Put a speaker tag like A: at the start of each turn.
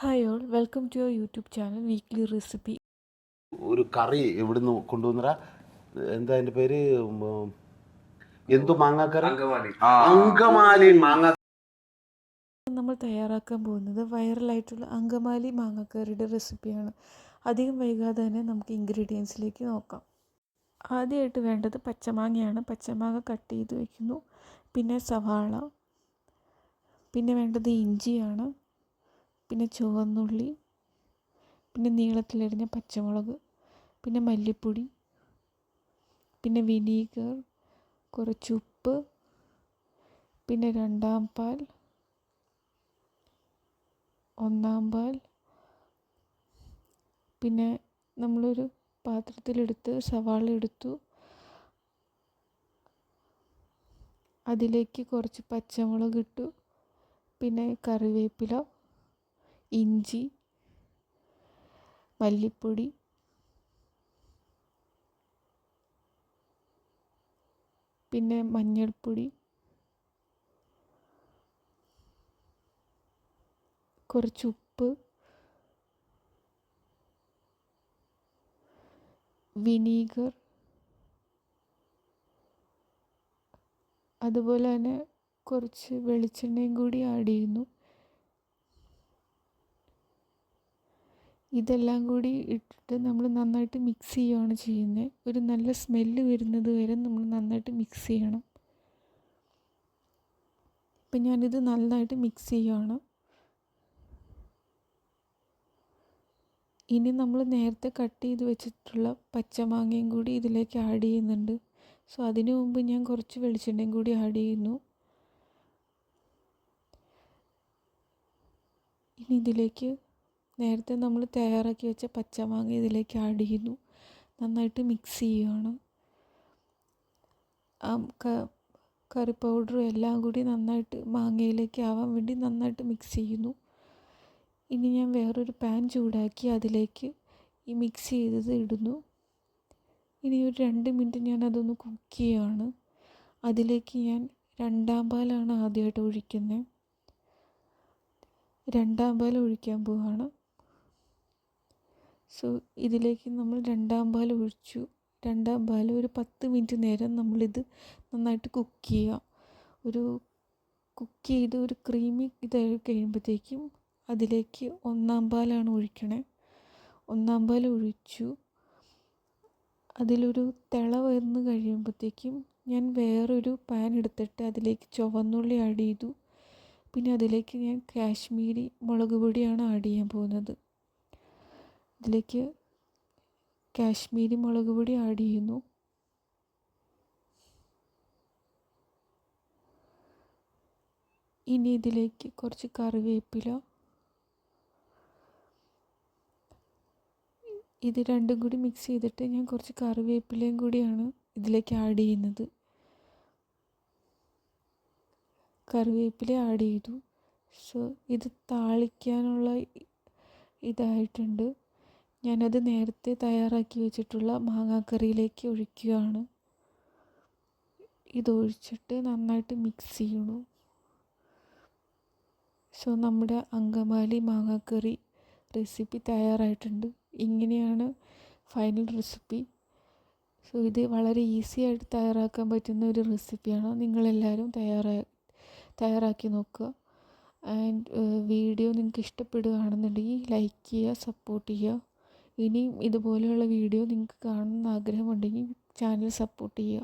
A: Hi all, welcome to your YouTube channel weekly recipe.
B: ഒരു കറി എവിടുന്ന് കൊണ്ടുവന്നറ എന്താ അതിന്റെ പേര് എന്തു മാങ്ങാക്കറി അങ്കമാലി മാങ്ങ.
A: നമ്മൾ തയ്യാറാക്കാൻ പോകുന്നത് വൈറലായിട്ടുള്ള അങ്കമാലി മാങ്ങാക്കറിയുടെ റെസിപ്പിയാണ്. അധികം വൈകാതെ തന്നെ നമുക്ക് ഇൻഗ്രീഡിയൻസിലേക്ക് നോക്കാം. ആദ്യമായിട്ട് വേണ്ടത് പച്ചമാങ്ങയാണ്. പച്ചമാങ്ങ കട്ട് ചെയ്ത് വയ്ക്കുന്നു. പിന്നെ സവാള, പിന്നെ വേണ്ടത് ഇഞ്ചിയാണ്, പിന്നെ ചുവന്നുള്ളി, പിന്നെ നീളത്തിലരിഞ്ഞ പച്ചമുളക്, പിന്നെ മല്ലിപ്പൊടി, പിന്നെ വിനീഗർ, കുറച്ച് ഉപ്പ്, പിന്നെ രണ്ടാം പാൽ, ഒന്നാം പാൽ, പിന്നെ നമ്മളൊരു പാത്രത്തിലെടുത്ത് സവാള എടുത്തു. അതിലേക്ക് കുറച്ച് പച്ചമുളക് ഇട്ടു, പിന്നെ കറിവേപ്പില, ഇഞ്ചി, മല്ലിപ്പൊടി, പിന്നെ മഞ്ഞൾപ്പൊടി, കുറച്ച് ഉപ്പ്, വിനീഗർ, അതുപോലെ തന്നെ കുറച്ച് വെളിച്ചെണ്ണയും കൂടി ആഡ് ചെയ്യുന്നു. ഇതെല്ലാം കൂടി ഇട്ടിട്ട് നമ്മൾ നന്നായിട്ട് മിക്സ് ചെയ്യുകയാണ് ചെയ്യുന്നത്. ഒരു നല്ല സ്മെല്ല് വരുന്നത് വരെ നമ്മൾ നന്നായിട്ട് മിക്സ് ചെയ്യണം. ഇപ്പം ഞാനിത് നന്നായിട്ട് മിക്സ് ചെയ്യുകയാണ്. ഇനി നമ്മൾ നേരത്തെ കട്ട് ചെയ്ത് വെച്ചിട്ടുള്ള പച്ചമാങ്ങയും കൂടി ഇതിലേക്ക് ആഡ് ചെയ്യുന്നുണ്ട്. സോ അതിനു മുമ്പ് ഞാൻ കുറച്ച് വെളിച്ചെണ്ണയും കൂടി ആഡ് ചെയ്യുന്നു. ഇനി ഇതിലേക്ക് നേരത്തെ നമ്മൾ തയ്യാറാക്കി വെച്ച പച്ചമാങ്ങ ഇതിലേക്ക് ആഡ് ചെയ്യുന്നു. നന്നായിട്ട് മിക്സ് ചെയ്യുകയാണ്. കറി പൗഡറും എല്ലാം കൂടി നന്നായിട്ട് മാങ്ങയിലേക്ക് ആവാൻ വേണ്ടി നന്നായിട്ട് മിക്സ് ചെയ്യുന്നു. ഇനി ഞാൻ വേറൊരു പാൻ ചൂടാക്കി അതിലേക്ക് ഈ മിക്സ് ചെയ്തത് ഇടുന്നു. ഇനി ഒരു 2 മിനിറ്റ് ഞാൻ അതൊന്ന് കുക്ക് ചെയ്യുകയാണ്. അതിലേക്ക് ഞാൻ രണ്ടാം പാലാണ് ആദ്യമായിട്ട് ഒഴിക്കുന്നത്. രണ്ടാം പാൽ ഒഴിക്കാൻ പോവുകയാണ്. സോ ഇതിലേക്ക് നമ്മൾ രണ്ടാം പാൽ ഒഴിച്ചു. രണ്ടാം പാൽ ഒരു 10 മിനിറ്റ് നേരം നമ്മളിത് നന്നായിട്ട് കുക്ക് ചെയ്യുക. ഒരു കുക്ക് ചെയ്ത് ഒരു ക്രീമി ഇതായി കഴിയുമ്പോഴത്തേക്കും അതിലേക്ക് ഒന്നാം പാലാണ് ഒഴിക്കണേ. ഒന്നാം പാൽ ഒഴിച്ചു. അതിലൊരു തിള വന്ന് കഴിയുമ്പോഴത്തേക്കും ഞാൻ വേറൊരു പാൻ എടുത്തിട്ട് അതിലേക്ക് ചുവന്നുള്ളി ആഡ് ചെയ്തു. പിന്നെ അതിലേക്ക് ഞാൻ കാശ്മീരി മുളക് പൊടിയാണ് ആഡ് ചെയ്യാൻ പോകുന്നത്. ഇതിലേക്ക് കാശ്മീരി മുളക് പൊടി ആഡ് ചെയ്യുന്നു. ഇനി ഇതിലേക്ക് കുറച്ച് കറിവേപ്പില, ഇത് രണ്ടും കൂടി മിക്സ് ചെയ്തിട്ട് ഞാൻ കുറച്ച് കറിവേപ്പിലയും കൂടിയാണ് ഇതിലേക്ക് ആഡ് ചെയ്യുന്നത്. കറിവേപ്പില ആഡ് ചെയ്തു. സോ ഇത് താളിക്കാനുള്ള ഇതായിട്ടുണ്ട്. ഞാനത് നേരത്തെ തയ്യാറാക്കി വെച്ചിട്ടുള്ള മാങ്ങാക്കറിയിലേക്ക് ഒഴിക്കുകയാണ്. ഇതൊഴിച്ചിട്ട് നന്നായിട്ട് മിക്സ് ചെയ്യണു. സോ നമ്മുടെ അങ്കമാലി മാങ്ങാക്കറി റെസിപ്പി തയ്യാറായിട്ടുണ്ട്. ഇങ്ങനെയാണ് ഫൈനൽ റെസിപ്പി. സോ ഇത് വളരെ ഈസി ആയിട്ട് തയ്യാറാക്കാൻ പറ്റുന്ന ഒരു റെസിപ്പിയാണ്. നിങ്ങളെല്ലാവരും തയ്യാറാക്കി നോക്കുക. ആൻഡ് വീഡിയോ നിങ്ങൾക്ക് ഇഷ്ടപ്പെടുകയാണെന്നുണ്ടെങ്കിൽ ലൈക്ക് ചെയ്യുക, സപ്പോർട്ട് ചെയ്യുക. ഇനിയും ഇതുപോലെയുള്ള വീഡിയോ നിങ്ങൾക്ക് കാണണമെന്ന് ആഗ്രഹമുണ്ടെങ്കിൽ ചാനൽ സപ്പോർട്ട് ചെയ്യുക.